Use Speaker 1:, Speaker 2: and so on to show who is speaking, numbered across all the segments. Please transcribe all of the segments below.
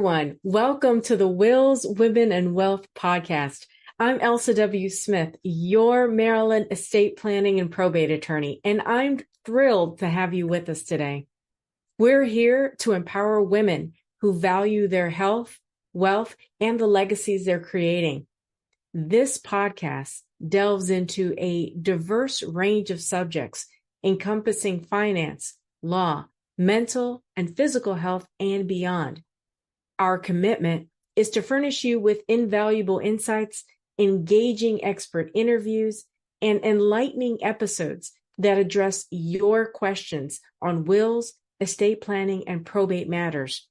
Speaker 1: everyone. Welcome to the Wills, Women, and Wealth podcast. I'm Elsa W. Smith, your Maryland estate planning and probate attorney, and I'm thrilled to have you with us today. We're here to empower women who value their health, wealth, and the legacies they're creating. This podcast delves into a diverse range of subjects encompassing finance, law, mental and physical health, and beyond. Our commitment is to furnish you with invaluable insights, engaging expert interviews, and enlightening episodes that address your questions on wills, estate planning, and probate matters.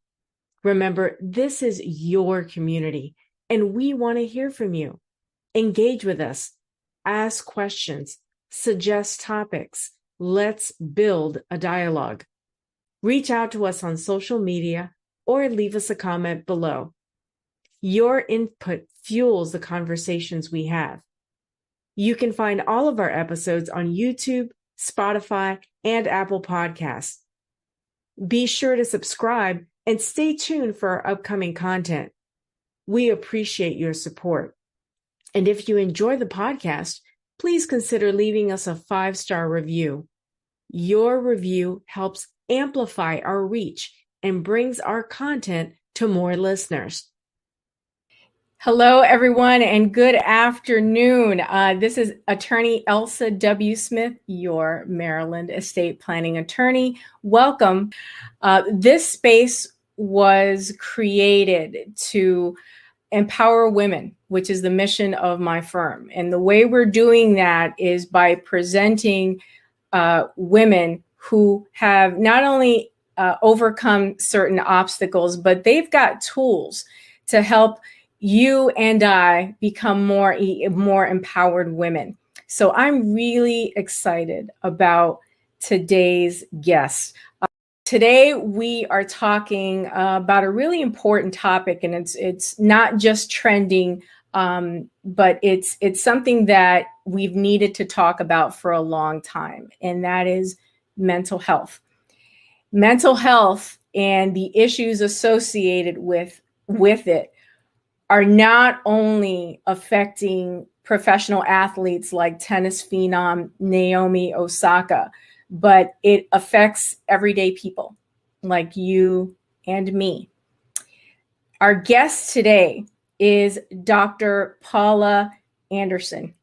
Speaker 1: Remember, this is your community, and we want to hear from you. Engage with us, ask questions, suggest topics. Let's build a dialogue. Reach out to us on social media or leave us a comment below. Your input fuels the conversations we have. You can find all of our episodes on YouTube, Spotify, and Apple Podcasts. Be sure to subscribe and stay tuned for our upcoming content. We appreciate your support. And if you enjoy the podcast, please consider leaving us a 5-star review. Your review helps amplify our reach and brings our content to more listeners. Hello, everyone, and good afternoon. This is attorney Elsa W. Smith, your Maryland estate planning attorney. Welcome. This space was created to empower women, which is the mission of my firm. And the way we're doing that is by presenting women who have not only overcome certain obstacles, but they've got tools to help you and I become more empowered women. So I'm really excited about today's guest. Today we are talking about a really important topic, and it's not just trending, but it's something that we've needed to talk about for a long time, and that is mental health. Mental health and the issues associated with it are not only affecting professional athletes like tennis phenom Naomi Osaka, but it affects everyday people like you and me. Our guest today is Dr. Paula Anderson.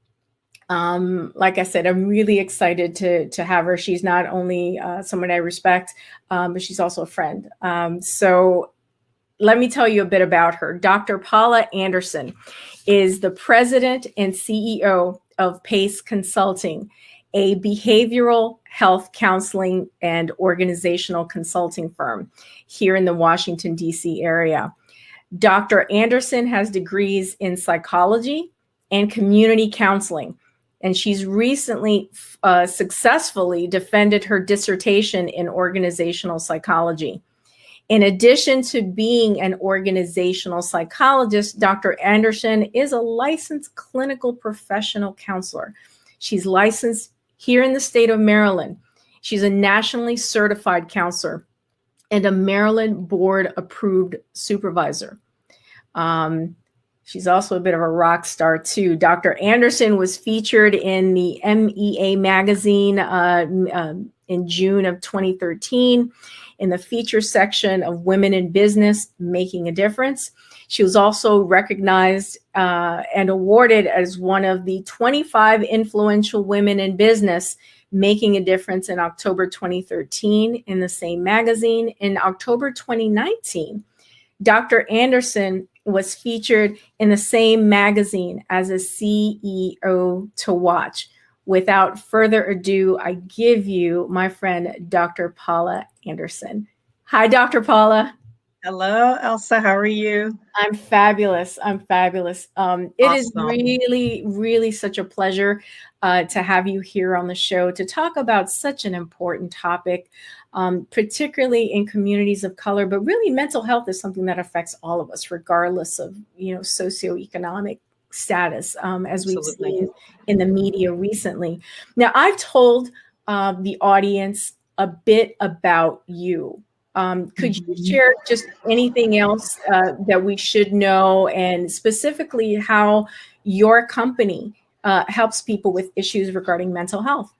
Speaker 1: Like I said, I'm really excited to have her. She's not only someone I respect, but she's also a friend. So let me tell you a bit about her. Dr. Paula Anderson is the president and CEO of PACE Consulting, a behavioral health counseling and organizational consulting firm here in the Washington, D.C. area. Dr. Anderson has degrees in psychology and community counseling, and she's recently successfully defended her dissertation in organizational psychology. In addition to being an organizational psychologist, Dr. Anderson is a licensed clinical professional counselor. She's licensed here in the state of Maryland. She's a nationally certified counselor and a Maryland board approved supervisor. She's also a bit of a rock star too. Dr. Anderson was featured in the MEA magazine in June of 2013 in the feature section of Women in Business, Making a Difference. She was also recognized and awarded as one of the 25 influential women in business making a difference in October 2013 in the same magazine. In October 2019, Dr. Anderson was featured in the same magazine as a CEO to watch. Without further ado, I give you my friend, Dr. Paula Anderson. Hi, Dr. Paula.
Speaker 2: Hello, Elsa. How are you?
Speaker 1: I'm fabulous. It is really, really such a pleasure to have you here on the show to talk about such an important topic, particularly in communities of color. But really, mental health is something that affects all of us, regardless of socioeconomic status, as we've seen in the media recently. Now, I've told the audience a bit about you. Could you share just anything else that we should know, and specifically how your company helps people with issues regarding mental health?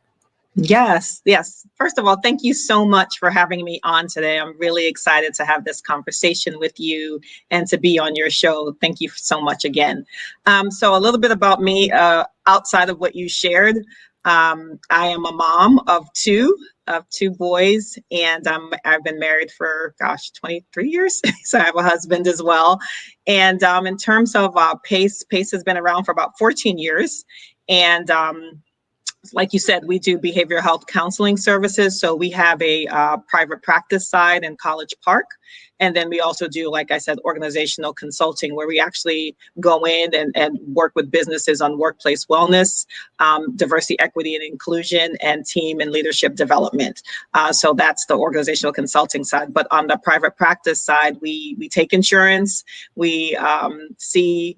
Speaker 2: Yes, yes. First of all, thank you so much for having me on today. I'm really excited to have this conversation with you and to be on your show. Thank you so much again. So a little bit about me outside of what you shared. I am a mom of two boys, and I've been married for, 23 years. So I have a husband as well. And in terms of PACE has been around for about 14 years. And like you said, we do behavioral health counseling services. So we have a private practice side in College Park. And then we also do, like I said, organizational consulting, where we actually go in and work with businesses on workplace wellness, diversity, equity, and inclusion, and team and leadership development. So that's the organizational consulting side. But on the private practice side, we take insurance. We see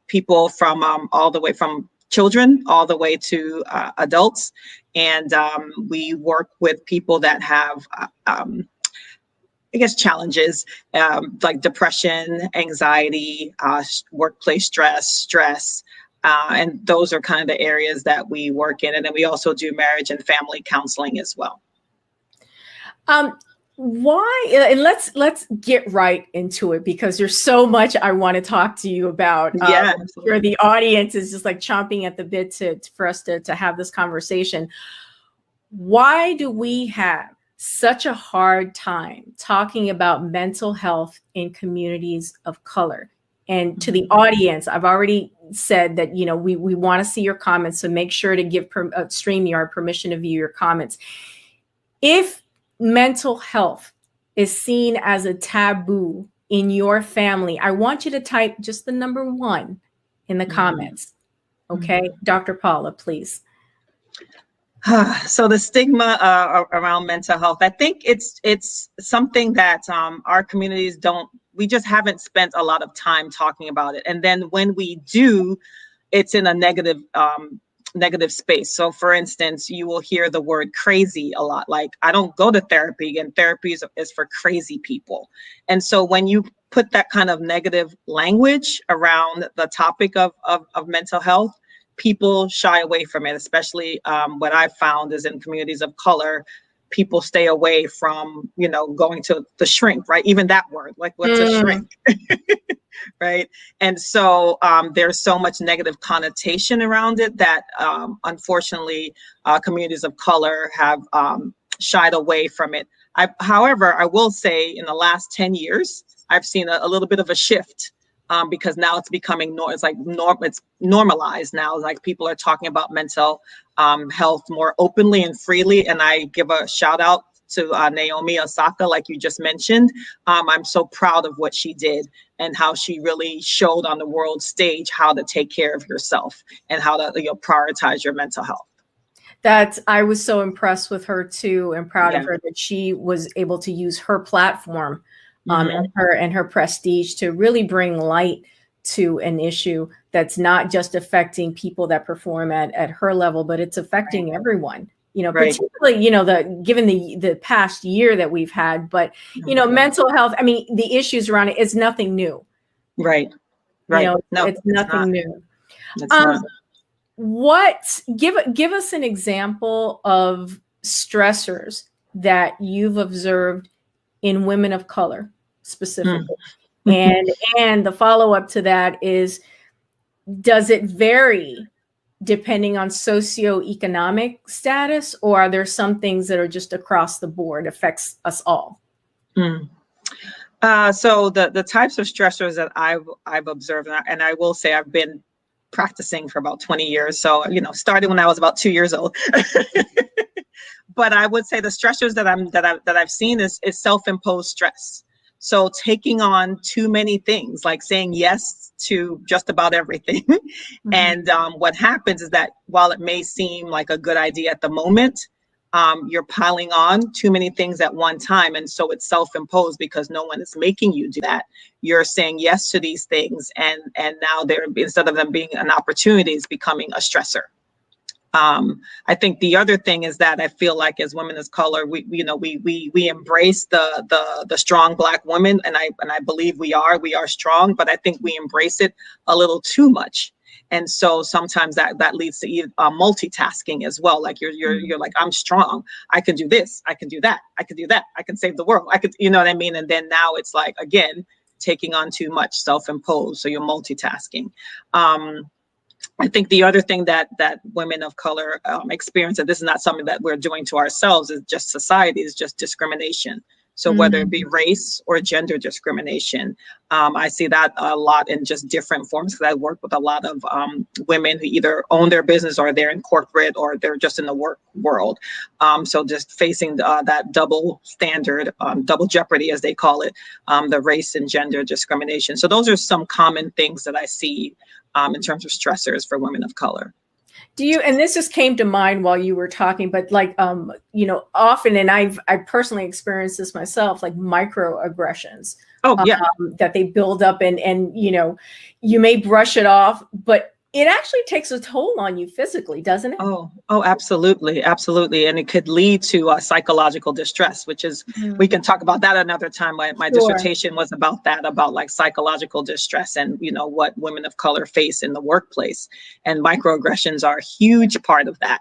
Speaker 2: people from all the way from children all the way to adults. And we work with people that have, challenges like depression, anxiety, workplace stress. And those are kind of the areas that we work in. And then we also do marriage and family counseling as well.
Speaker 1: Why? And let's get right into it, because there's so much I want to talk to you about.
Speaker 2: Yeah,
Speaker 1: where the audience is just like chomping at the bit for us to have this conversation. Why do we have such a hard time talking about mental health in communities of color? And to the audience, I've already said that, we want to see your comments, so make sure to give StreamYard permission to view your comments. If mental health is seen as a taboo in your family, I want you to type just the number 1 in the comments. Okay, Dr. Paula, please.
Speaker 2: So the stigma around mental health, I think it's something that our communities we just haven't spent a lot of time talking about it. And then when we do, it's in a negative space. So for instance, you will hear the word crazy a lot. Like, I don't go to therapy, and therapy is for crazy people. And so when you put that kind of negative language around the topic of mental health, people shy away from it, especially what I've found is in communities of color, people stay away from, going to the shrink, right? Even that word, like, what's a shrink? Right. And so there's so much negative connotation around it that unfortunately communities of color have shied away from it. However, I will say in the last 10 years, I've seen a little bit of a shift because now it's becoming it's normalized now. Like, people are talking about mental health more openly and freely. And I give a shout out to Naomi Osaka, like you just mentioned. I'm so proud of what she did and how she really showed on the world stage how to take care of yourself and how to prioritize your mental health.
Speaker 1: I was so impressed with her too, and proud of her that she was able to use her platform and her prestige to really bring light to an issue that's not just affecting people that perform at her level, but it's affecting everyone. Particularly, given the past year that we've had, but mental health. I mean, the issues around it is nothing new.
Speaker 2: Right.
Speaker 1: No, it's nothing new.
Speaker 2: It's not.
Speaker 1: Give us an example of stressors that you've observed in women of color specifically, and the follow up to that is, does it vary depending on socioeconomic status, or are there some things that are just across the board, affects us all?
Speaker 2: So the types of stressors that I've observed, and I will say I've been practicing for about 20 years. So, starting when I was about 2 years old. But I would say the stressors that I've seen is self-imposed stress. So taking on too many things, like saying yes to just about everything. And what happens is that while it may seem like a good idea at the moment, you're piling on too many things at one time. And so it's self-imposed because no one is making you do that. You're saying yes to these things. And now instead of them being an opportunity, it's becoming a stressor. I think the other thing is that I feel like as women of color, we embrace the strong Black women, and I believe we are strong, but I think we embrace it a little too much. And so sometimes that leads to multitasking as well. Like you're like, I'm strong. I can do this. I can do that. I can do that. I can save the world. I could, you know what I mean? And then now it's like, again, taking on too much, self-imposed. So you're multitasking. I think the other thing that women of color experience, and this is not something that we're doing to ourselves, is just society, is just discrimination. So whether it be race or gender discrimination, I see that a lot in just different forms, because I work with a lot of women who either own their business or they're in corporate or they're just in the work world. So just facing that double standard, double jeopardy, as they call it, the race and gender discrimination. So those are some common things that I see in terms of stressors for women of color.
Speaker 1: Do you, and this just came to mind while you were talking, but like, often, and I personally experienced this myself, like microaggressions.
Speaker 2: Oh, yeah.
Speaker 1: That they build up and, you may brush it off, but it actually takes a toll on you physically, doesn't it?
Speaker 2: Oh, absolutely. Absolutely. And it could lead to psychological distress, which is, we can talk about that another time. My dissertation was about that, about like psychological distress and, what women of color face in the workplace. And microaggressions are a huge part of that,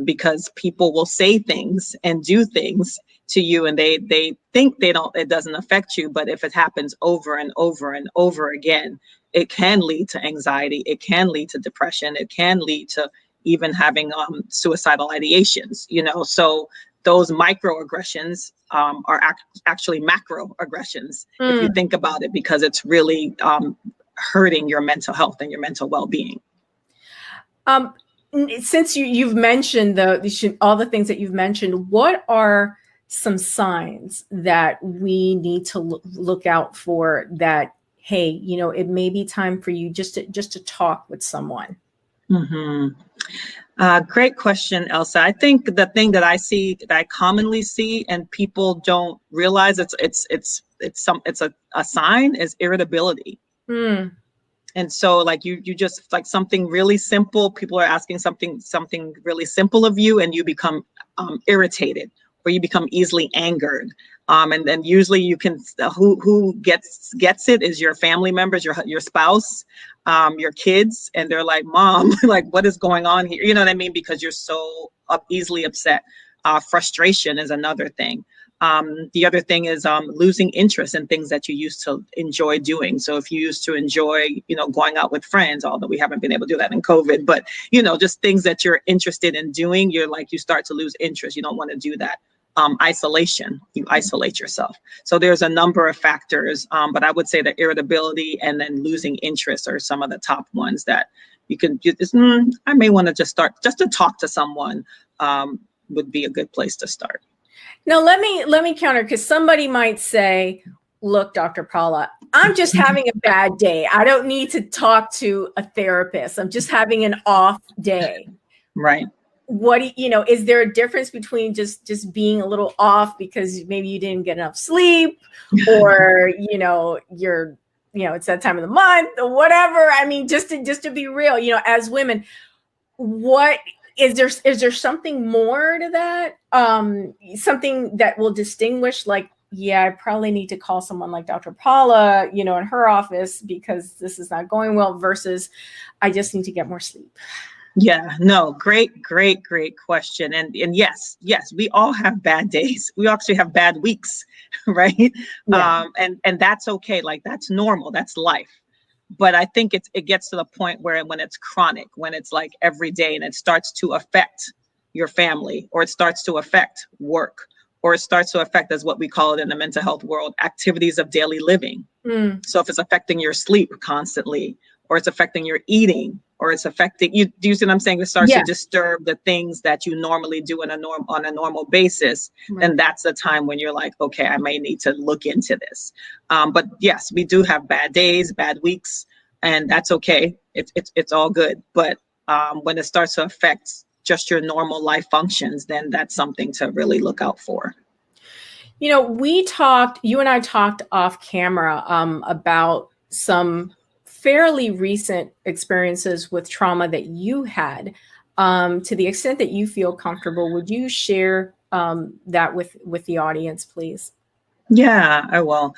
Speaker 2: because people will say things and do things to you and they think it doesn't affect you. But if it happens over and over and over again, it can lead to anxiety. It can lead to depression. It can lead to even having suicidal ideations, So those microaggressions are actually macroaggressions, if you think about it, because it's really hurting your mental health and your mental well-being.
Speaker 1: Since you've mentioned all the things that you've mentioned, what are some signs that we need to look out for that, hey, it may be time for you just to talk with someone?
Speaker 2: Great question, Elsa. I think the thing that I commonly see and people don't realize it's a sign is irritability. And so like you just like something really simple, people are asking something really simple of you and you become irritated, or you become easily angered. And then usually you can, who gets it is your family members, your spouse, your kids, and they're like, Mom, like, what is going on here? You know what I mean? Because you're so easily upset. Frustration is another thing. The other thing is losing interest in things that you used to enjoy doing. So if you used to enjoy, going out with friends, although we haven't been able to do that in COVID, but, just things that you're interested in doing, you start to lose interest. You don't want to do that. Isolation, you isolate yourself. So there's a number of factors, but I would say that irritability and then losing interest are some of the top ones that I may want to just to talk to someone would be a good place to start.
Speaker 1: Now, let me counter, because somebody might say, look, Dr. Paula, I'm just having a bad day. I don't need to talk to a therapist. I'm just having an off day.
Speaker 2: Right.
Speaker 1: What is there a difference between just being a little off because maybe you didn't get enough sleep, or you're it's that time of the month or whatever? I mean, just to be real, as women, what is there something more to that? Something that will distinguish, like, yeah, I probably need to call someone like Dr. Paula, in her office because this is not going well, versus I just need to get more sleep.
Speaker 2: Yeah, no, great question. And yes, we all have bad days. We actually have bad weeks, right? Yeah. And that's okay. Like, that's normal. That's life. But I think it gets to the point where when it's chronic, when it's like every day and it starts to affect your family, or it starts to affect work, or it starts to affect, as what we call it in the mental health world, activities of daily living. So if it's affecting your sleep constantly, or it's affecting your eating, or it's affecting you, do you see what I'm saying? It starts to disturb the things that you normally do on a normal basis. Right. Then that's the time when you're like, okay, I may need to look into this. But yes, we do have bad days, bad weeks, and that's okay. It's all good. But when it starts to affect just your normal life functions, then that's something to really look out for.
Speaker 1: You and I talked off camera about some fairly recent experiences with trauma that you had. To the extent that you feel comfortable, would you share that with the audience, please?
Speaker 2: Yeah, I will.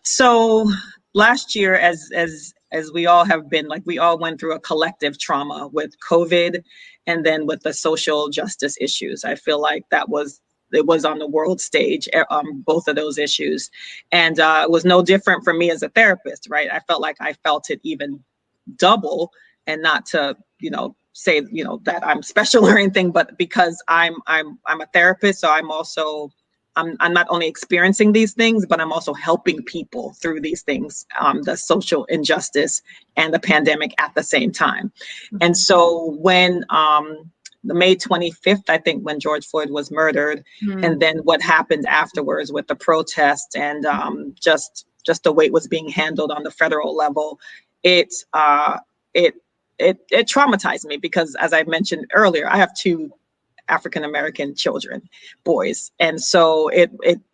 Speaker 2: So last year, as we all have been, like, we all went through a collective trauma with COVID, and then with the social justice issues. I feel like it was on the world stage, both of those issues, and it was no different for me as a therapist, right? I felt like I felt it even double, and not to, say, that I'm special or anything, but because I'm a therapist, so I'm not only experiencing these things, but I'm also helping people through these things, the social injustice and the pandemic at the same time. And so when the May 25th, I think, when George Floyd was murdered, and then what happened afterwards with the protest, and just the way it was being handled on the federal level, it traumatized me, because, as I mentioned earlier, I have two African-American children, boys. And so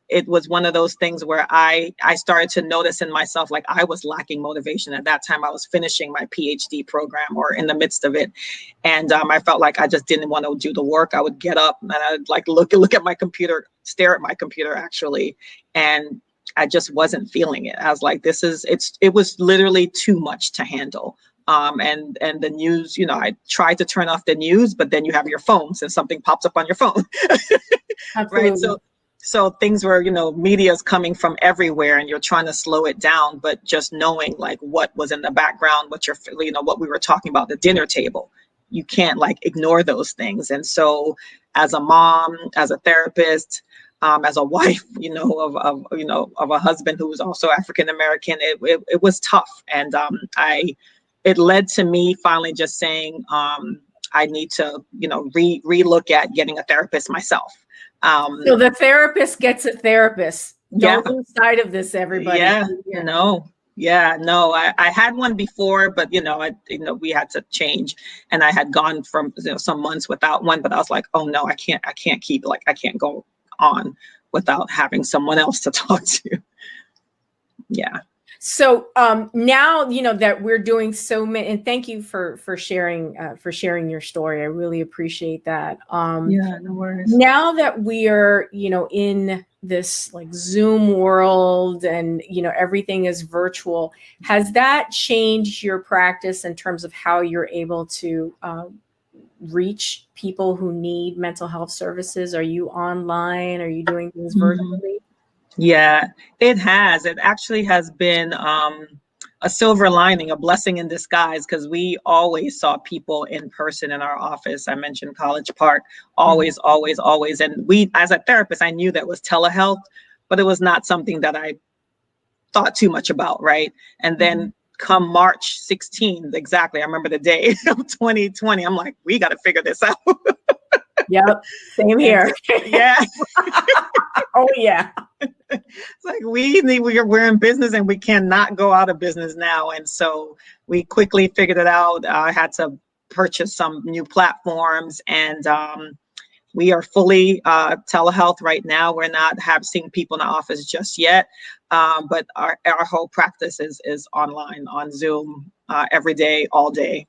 Speaker 2: it was one of those things where I started to notice in myself, like, I was lacking motivation. At that time, I was finishing my PhD program, or in the midst of it. And I felt like I just didn't want to do the work. I would get up and I'd like look at my computer, stare at my computer actually. And I just wasn't feeling it. I was like, it was literally too much to handle. And the news, I tried to turn off the news, but then you have your phone, so something pops up on your phone. Right. So things were, media's coming from everywhere, and you're trying to slow it down, but just knowing, like, what was in the background, what we were talking about, the dinner table, you can't, like, ignore those things. And so as a mom, as a therapist, as a wife, of a husband who was also African-American, it was tough. And it led to me finally just saying, I need to, relook at getting a therapist myself.
Speaker 1: So the therapist gets a therapist. Don't lose sight of this, everybody.
Speaker 2: I had one before, but we had to change, and I had gone from some months without one, but I was like, oh no, I can't keep, like, I can't go on without having someone else to talk to. Yeah.
Speaker 1: So now, that we're doing so many, and thank you for sharing your story. I really appreciate that.
Speaker 2: Yeah, no worries.
Speaker 1: Now that we are, in this, like, Zoom world, and, everything is virtual, has that changed your practice in terms of how you're able to reach people who need mental health services? Are you online? Are you doing things virtually?
Speaker 2: Yeah, it has. It actually has been a silver lining, a blessing in disguise, because we always saw people in person in our office. I mentioned College Park, always, always, always. And we, as a therapist, I knew that was telehealth, but it was not something that I thought too much about, right? And then come March 16th, exactly, I remember the day of 2020, I'm like, we got to figure this out.
Speaker 1: Yep, same here.
Speaker 2: Yeah.
Speaker 1: Oh yeah.
Speaker 2: It's like we're in business, and we cannot go out of business now. And so we quickly figured it out. I had to purchase some new platforms, and we are fully telehealth right now. We're not seeing people in the office just yet, but our whole practice is online, on Zoom, every day, all day,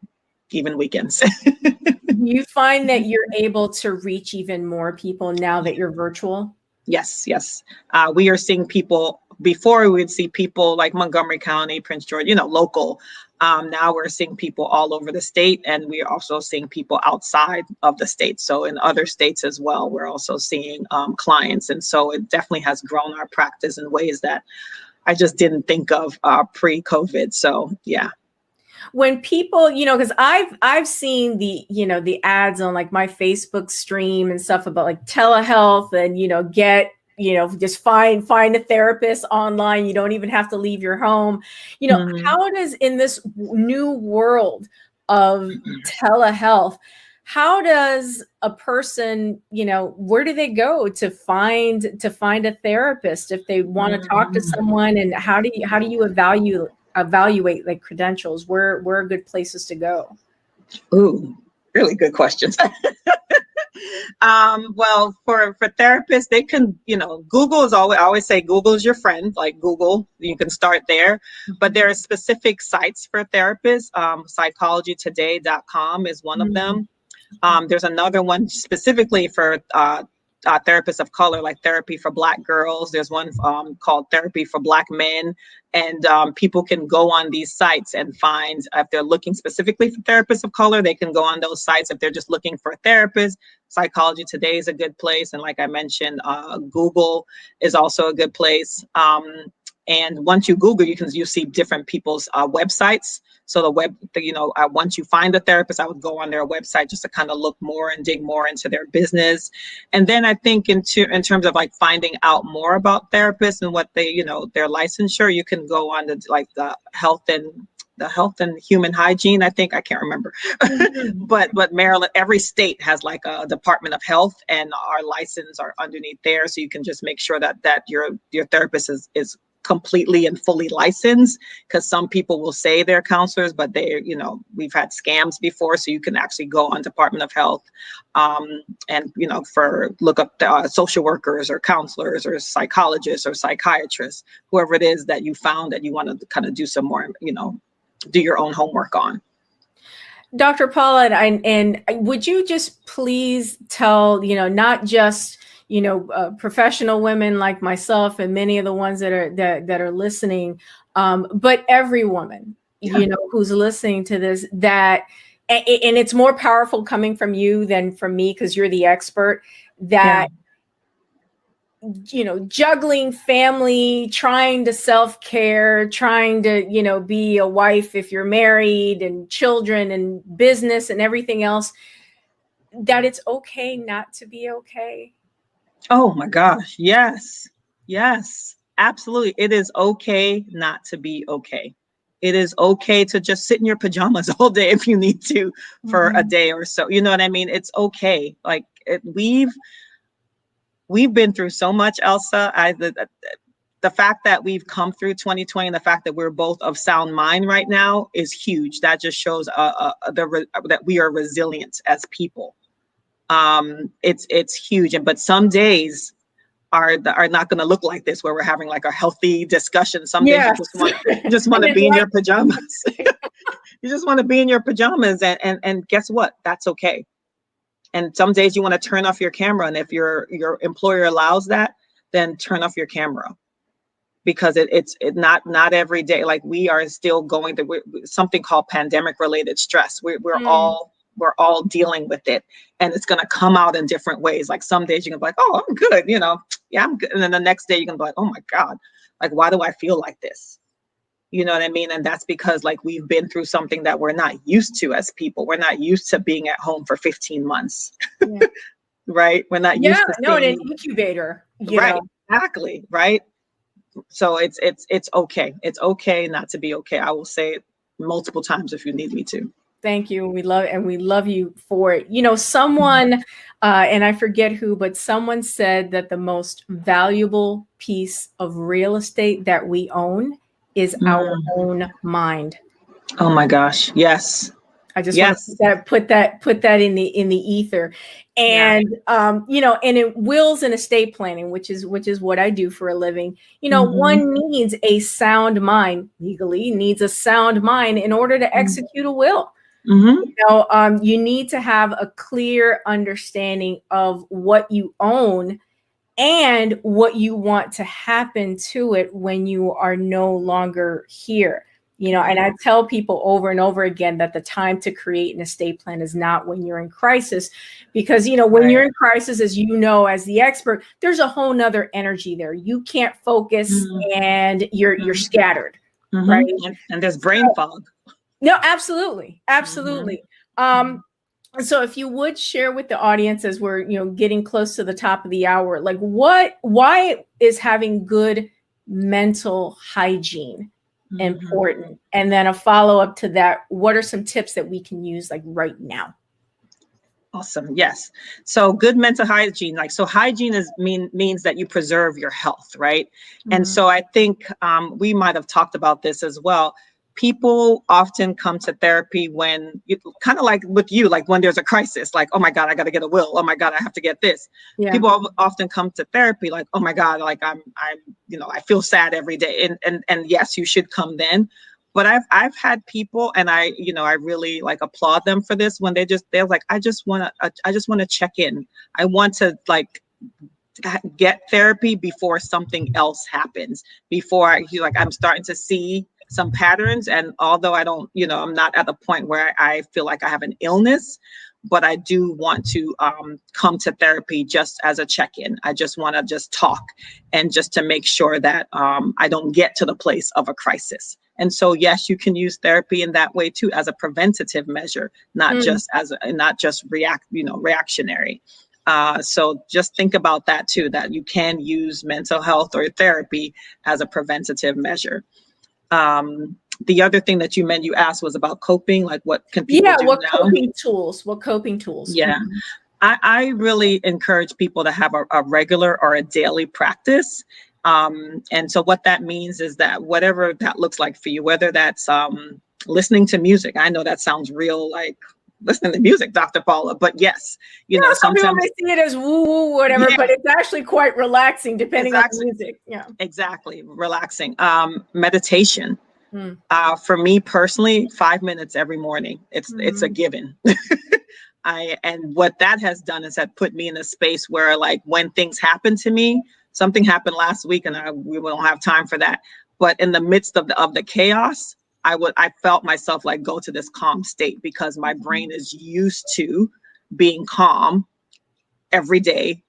Speaker 2: even weekends.
Speaker 1: Do you find that you're able to reach even more people now that you're virtual?
Speaker 2: Yes. We are seeing people. Before, we would see people like Montgomery County, Prince George, local. Now we're seeing people all over the state, and we are also seeing people outside of the state. So in other states as well, we're also seeing clients. And so it definitely has grown our practice in ways that I just didn't think of pre-COVID. So yeah.
Speaker 1: When people, because I've seen the ads on, like, my Facebook stream and stuff about, like, telehealth, and get, just find a therapist online. You don't even have to leave your home. How does, in this new world of telehealth, how does a person, where do they go to find a therapist if they want to talk to someone? And how do you evaluate, like, credentials? Where are good places to go?
Speaker 2: Ooh, really good questions. Well, for therapists, they can, Google is always, I always say Google is your friend. Like, Google, you can start there, but there are specific sites for therapists. Psychologytoday.com is one of them. There's another one specifically for therapists of color, like therapy for Black girls. There's one called therapy for Black men. And people can go on these sites and find, if they're looking specifically for therapists of color, they can go on those sites. If they're just looking for a therapist, Psychology Today is a good place. And like I mentioned, Google is also a good place. And once you Google, you see different people's websites. So once you find a therapist, I would go on their website just to kind of look more and dig more into their business. And then I think in terms of like finding out more about therapists and what they, their licensure, you can go on to like the health and human hygiene. I can't remember, but Maryland, every state has like a Department of Health, and our license are underneath there. So you can just make sure that your therapist is completely and fully licensed, because some people will say they're counselors, but we've had scams before. So you can actually go on Department of Health and look up social workers or counselors or psychologists or psychiatrists, whoever it is that you found that you want to kind of do some more, do your own homework on.
Speaker 1: Dr. Paula, and would you just please tell, not just professional women like myself and many of the ones that are listening, but every woman, who's listening to this, and it's more powerful coming from you than from me, because you're the expert, that, juggling family, trying to self-care, trying to, be a wife if you're married, and children and business and everything else, that it's okay not to be okay.
Speaker 2: Oh my gosh. Yes. Yes, absolutely. It is okay not to be okay. It is okay to just sit in your pajamas all day if you need to for a day or so. You know what I mean? It's okay. Like we've been through so much, Elsa. The fact that we've come through 2020 and the fact that we're both of sound mind right now is huge. That just shows that we are resilient as people. It's huge. But some days are not going to look like this, where we're having like a healthy discussion. Some days you just want to be in your pajamas. You just want to be in your pajamas, and guess what? That's okay. And some days you want to turn off your camera, and if your employer allows that, then turn off your camera, because it's not every day. Like we are still going through something called pandemic related stress. We're all dealing with it, and it's going to come out in different ways. Like some days you can be like, oh, I'm good. Yeah, I'm good. And then the next day you can be like, oh my God, like, why do I feel like this? You know what I mean? And that's because like we've been through something that we're not used to as people. We're not used to being at home for 15 months, right? We're not used to
Speaker 1: in an incubator,
Speaker 2: right? Exactly, right? So it's okay. It's okay not to be okay. I will say it multiple times if you need me to.
Speaker 1: Thank you. We love you for it. Someone, and I forget who, but someone said that the most valuable piece of real estate that we own is our own mind.
Speaker 2: Oh my gosh. Yes.
Speaker 1: I just want to put that in the ether. And, and in wills and estate planning, which is what I do for a living, one needs a sound mind, legally needs a sound mind in order to execute a will. You need to have a clear understanding of what you own and what you want to happen to it when you are no longer here. And I tell people over and over again that the time to create an estate plan is not when you're in crisis, because, when you're in crisis, as as the expert, there's a whole nother energy there. You can't focus and you're scattered, right?
Speaker 2: And there's brain fog.
Speaker 1: No, absolutely. Absolutely. So if you would share with the audience, as we're, getting close to the top of the hour, like why is having good mental hygiene important? And then a follow-up to that, what are some tips that we can use like right now?
Speaker 2: Awesome. Yes. So good mental hygiene, hygiene means that you preserve your health, right? And so I think we might have talked about this as well. People often come to therapy when kind of like with you, like when there's a crisis, like, oh my God, I got to get a will. Oh my God, I have to get this. Yeah. People often come to therapy like, oh my God, like I feel sad every day. And yes, you should come then. But I've had people, and I really like applaud them for this, when they're like, I just want to check in. I want to like get therapy before something else happens, before I'm starting to see some patterns. And although I don't, I'm not at the point where I feel like I have an illness, but I do want to come to therapy just as a check-in. I just want to just talk, and just to make sure that I don't get to the place of a crisis. And so, yes, you can use therapy in that way too, as a preventative measure, not just reactionary. So just think about that too, that you can use mental health or therapy as a preventative measure. The other thing that you asked was about coping, like what can people do
Speaker 1: what
Speaker 2: now?
Speaker 1: What coping tools?
Speaker 2: Yeah. I really encourage people to have a regular or a daily practice. And so what that means is that whatever that looks like for you, whether that's listening to music. I know that sounds real like listening to music, Dr. Paula, but yes,
Speaker 1: some people may see it as woo-woo, whatever, but it's actually quite relaxing depending on the music. Yeah.
Speaker 2: Exactly. Relaxing. Meditation. For me personally, 5 minutes every morning. It's a given. And what that has done is that put me in a space where, like, when things happen to me, something happened last week, and we don't have time for that. But in the midst of the chaos, I felt myself like go to this calm state, because my brain is used to being calm every day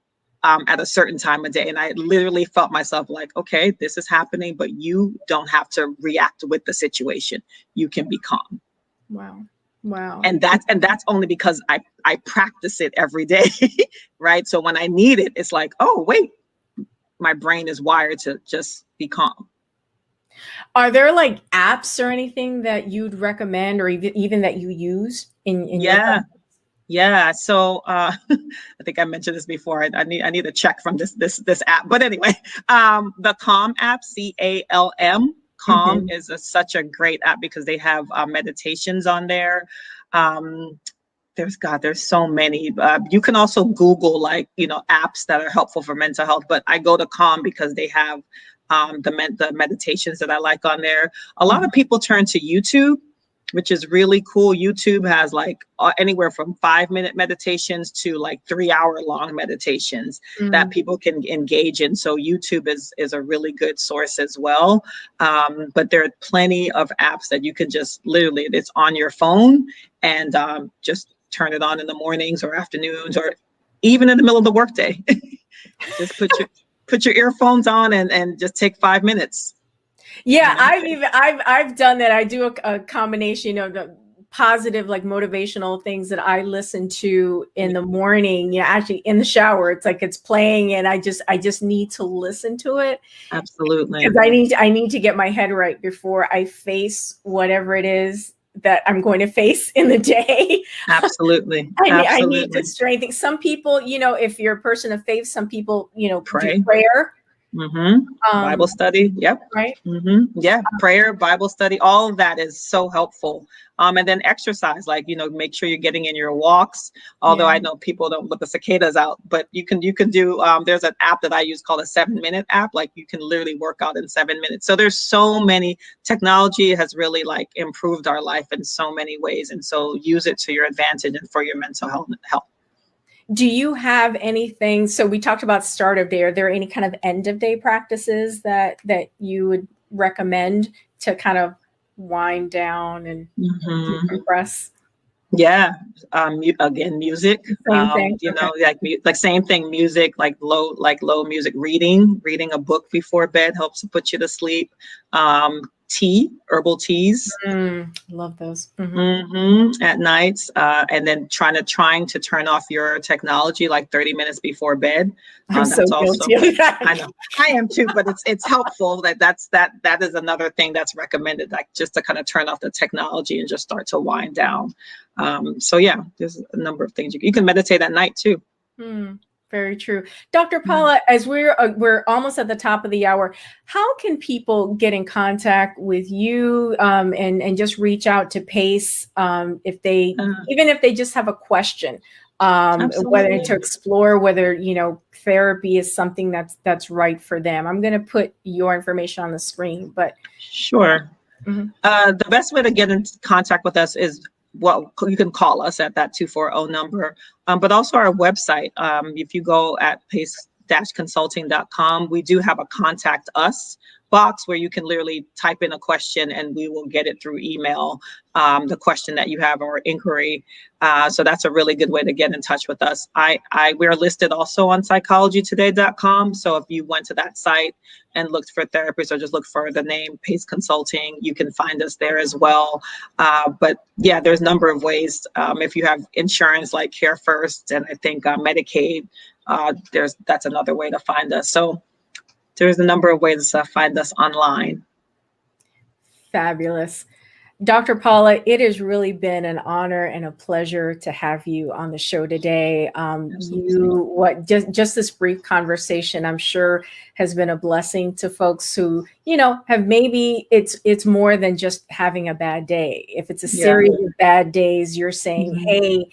Speaker 2: at a certain time of day. And I literally felt myself like, okay, this is happening, but you don't have to react with the situation. You can be calm.
Speaker 1: Wow.
Speaker 2: And that's only because I practice it every day, right? So when I need it, it's like, oh, wait, my brain is wired to just be calm.
Speaker 1: Are there like apps or anything that you'd recommend, or even that you use in your practice?
Speaker 2: Yeah. So I think I mentioned this before. I need a check from this app. But anyway, the Calm app, CALM. Calm is such a great app, because they have meditations on there. There's so many. You can also Google apps that are helpful for mental health. But I go to Calm because they have the meditations that I like on there. A lot of people turn to YouTube, which is really cool. YouTube has anywhere from 5-minute meditations to 3-hour long meditations that people can engage in. So YouTube is a really good source as well. But there are plenty of apps that you can just literally, it's on your phone, and just turn it on in the mornings or afternoons, or even in the middle of the workday. Just put your earphones on and just take 5 minutes.
Speaker 1: Yeah, I've done that. I do a combination of the positive, motivational things that I listen to in the morning. Yeah, actually in the shower, it's like it's playing, and I just need to listen to it.
Speaker 2: Absolutely.
Speaker 1: Because I need to get my head right before I face whatever it is that I'm going to face in the day.
Speaker 2: Absolutely.
Speaker 1: I need to strengthen. Some people, if you're a person of faith, some people, do prayer.
Speaker 2: Bible study. Yep.
Speaker 1: Right.
Speaker 2: Yeah. Prayer, Bible study, all of that is so helpful. And then exercise, make sure you're getting in your walks. Although I know people don't let the cicadas out, but you can do, there's an app that I use called a 7-minute app. You can literally work out in 7 minutes. So there's so many, technology has really improved our life in so many ways. And so use it to your advantage and for your mental health.
Speaker 1: Do you have anything? So we talked about start of day. Are there any kind of end of day practices that you would recommend to kind of wind down and decompress?
Speaker 2: Yeah. Again, music.
Speaker 1: Same thing.
Speaker 2: Same thing. Music, low music. Reading a book before bed helps to put you to sleep. Tea, herbal teas.
Speaker 1: Love those.
Speaker 2: At nights, and then trying to turn off your technology 30 minutes before bed.
Speaker 1: I'm so guilty of that.
Speaker 2: I know I am too, but it's helpful. That is another thing that's recommended, just to kind of turn off the technology and just start to wind down. So yeah, there's a number of things you can meditate at night too.
Speaker 1: Very true. Dr. Paula, as we're almost at the top of the hour, how can people get in contact with you and just reach out to PACE if they even if they just have a question, whether to explore whether therapy is something that's right for them? I'm going to put your information on the screen, but
Speaker 2: sure. The best way to get in contact with us is, well, you can call us at that 240 number, but also our website. If you go at pace-consulting.com, we do have a contact us box where you can literally type in a question and we will get it through email, the question that you have or inquiry. So that's a really good way to get in touch with us. We're listed also on psychologytoday.com. So if you went to that site and looked for therapists or just look for the name Pace Consulting, you can find us there as well. But yeah, there's a number of ways. If you have insurance like Care First and I think Medicaid, that's another way to find us. So there's a number of ways to find us online.
Speaker 1: Fabulous. Dr. Paula, it has really been an honor and a pleasure to have you on the show today. Just this brief conversation, I'm sure, has been a blessing to folks who, have maybe it's more than just having a bad day. If it's a series of bad days, you're saying, hey,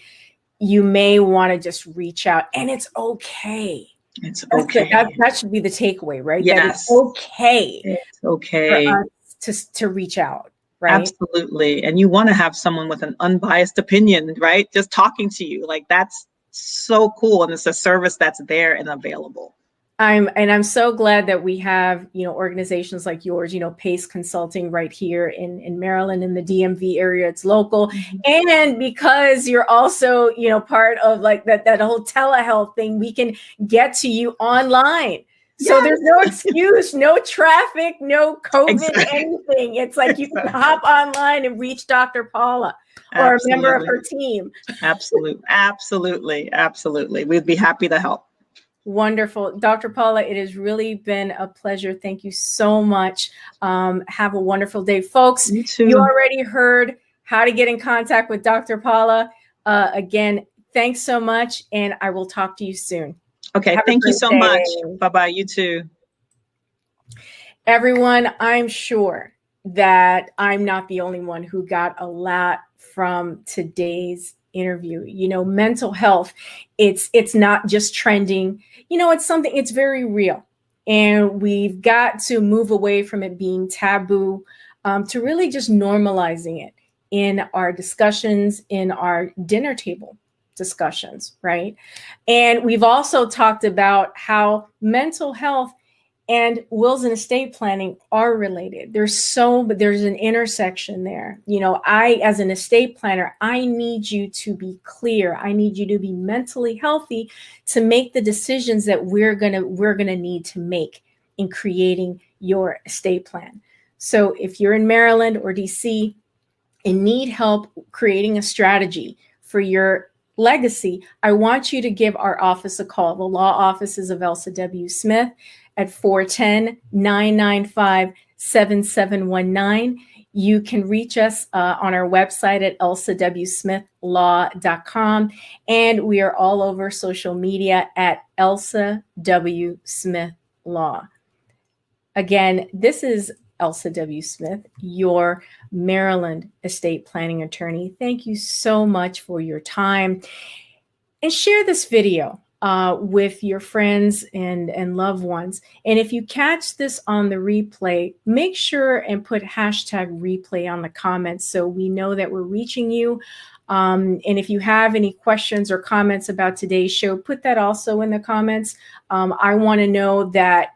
Speaker 1: you may want to just reach out, and it's okay.
Speaker 2: It's okay.
Speaker 1: That should be the takeaway, right?
Speaker 2: Yes.
Speaker 1: That it's okay.
Speaker 2: It's okay
Speaker 1: for us to reach out, right?
Speaker 2: Absolutely. And you want to have someone with an unbiased opinion, right? Just talking to you. Like, that's so cool. And it's a service that's there and available.
Speaker 1: I'm so glad that we have, organizations like yours, Pace Consulting right here in Maryland, in the DMV area. It's local. And because you're also, part of like that whole telehealth thing, we can get to you online. So there's no excuse, no traffic, no COVID, anything. It's like you can hop online and reach Dr. Paula or a member of her team.
Speaker 2: Absolutely. We'd be happy to help.
Speaker 1: Wonderful. Dr. Paula, it has really been a pleasure. Thank you so much. Have a wonderful day. Folks, you already heard how to get in contact with Dr. Paula. Again, thanks so much, and I will talk to you soon.
Speaker 2: Okay, thank you so much. Bye-bye, you too.
Speaker 1: Everyone, I'm sure that I'm not the only one who got a lot from today's interview. Mental health, it's not just trending. It's very real. And we've got to move away from it being taboo, to really just normalizing it in our discussions, in our dinner table discussions, right? And we've also talked about how mental health and wills and estate planning are related. There's an intersection there. I, as an estate planner, I need you to be clear. I need you to be mentally healthy to make the decisions that we're gonna need to make in creating your estate plan. So if you're in Maryland or DC and need help creating a strategy for your legacy, I want you to give our office a call. The law offices of Elsa W. Smith at 410-995-7719. You can reach us on our website at elsawsmithlaw.com. And we are all over social media at Elsa W. Smith Law. Again, this is Elsa W. Smith, your Maryland estate planning attorney. Thank you so much for your time. And share this video with your friends and loved ones. And if you catch this on the replay, make sure and put #replay on the comments so we know that we're reaching you. And if you have any questions or comments about today's show, put that also in the comments. I want to know that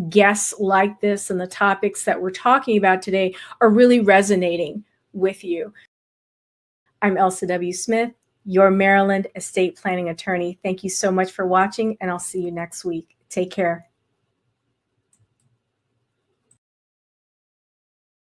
Speaker 1: guests like this and the topics that we're talking about today are really resonating with you. I'm Elsa W. Smith, your Maryland estate planning attorney. Thank you so much for watching, and I'll see you next week. Take care.